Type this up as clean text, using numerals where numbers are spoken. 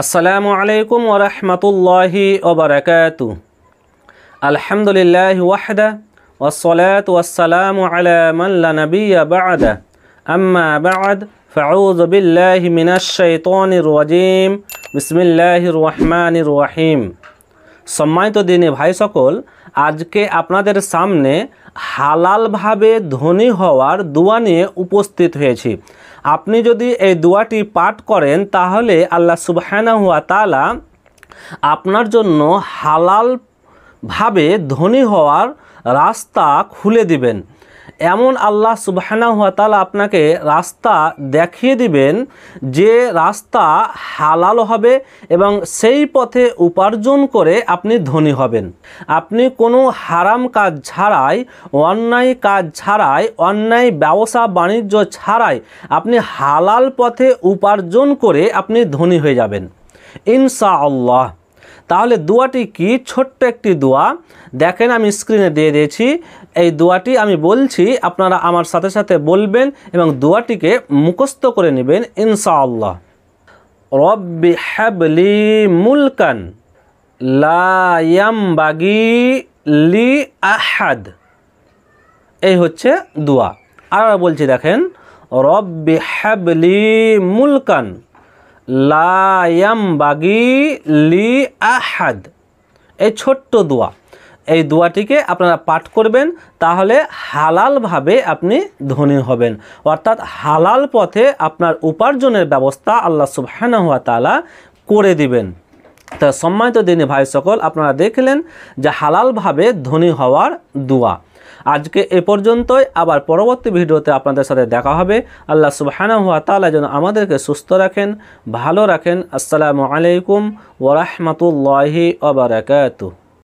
আসসালামু আলাইকুম ওয়া রাহমাতুল্লাহি ওয়া বারাকাতুহু। আলহামদুলিল্লাহি ওয়াহদা ওয়াসসালাতু ওয়াসসালামু আলা মান লা নাবিয়্যা বা'দা। আম্মা বা'দ ফাউযু বিল্লাহি মিনাশ শাইতানির রাজীম। বিসমিল্লাহির রহমানির রহিম। সম্মানিত দিনী ভাই সকল, আজকে আপনাদের সামনে হালালভাবে ধনী হওয়ার দোয়া নিয়ে উপস্থিত হয়েছি। আপনি যদি এই দোয়াটি পাঠ করেন তাহলে আল্লাহ সুবহানাহু ওয়া তাআলা আপনার জন্য হালালভাবে ধনী হওয়ার রাস্তা খুলে দিবেন। এমন আল্লাহ সুবহানাহু ওয়া তাআলা আপনাকে রাস্তা দেখিয়ে দিবেন যে রাস্তা হালাল হবে এবং সেই পথে উপার্জন করে আপনি ধনী হবেন। আপনি কোনো হারাম কাজ ছাড়াই, অন্যায় কাজ ছাড়াই, অন্যায় ব্যবসা বাণিজ্য ছাড়াই আপনি হালাল পথে উপার্জন করে আপনি ধনী হয়ে যাবেন ইনশাআল্লাহ। তাহলে দোয়াটি কি? ছোট্ট একটি দোয়া, দেখেন আমি স্ক্রিনে দিয়ে দিয়েছি। এই দোয়াটি আমি বলছি, আপনারা আমার সাথে সাথে বলবেন এবং দোয়াটিকে মুখস্থ করে নেবেন ইনশাআল্লাহ। রব্বি হাবলি মুলকান লা ইয়ামবাগি লি আহাদ। এই হচ্ছে দোয়া। আর বলছি দেখেন, রব্বি হাবলি মুলকান লা ইয়ামবাগি লি আহাদ। এই ছোট্ট দোয়া, এই দোয়াটিকে আপনারা পাঠ করবেন, তাহলে হালালভাবে আপনি ধনী হবেন, অর্থাৎ হালাল পথে আপনার উপার্জনের ব্যবস্থা আল্লাহ সুবহানাহু ওয়া তাআলা করে দিবেন। তা সম্মানিত দিনী ভাই সকল, আপনারা দেখলেন যে হালালভাবে ধনী হওয়ার দোয়া। আজকে এ পর্যন্তই, আবার পরবর্তী ভিডিওতে আপনাদের সাথে দেখা হবে। আল্লাহ সুবহানাহু ওয়া তাআলা যেন আমাদেরকে সুস্থ রাখেন, ভালো রাখেন। আসসালামু আলাইকুম ওয়া রাহমাতুল্লাহি ওয়া বারাকাতুহু।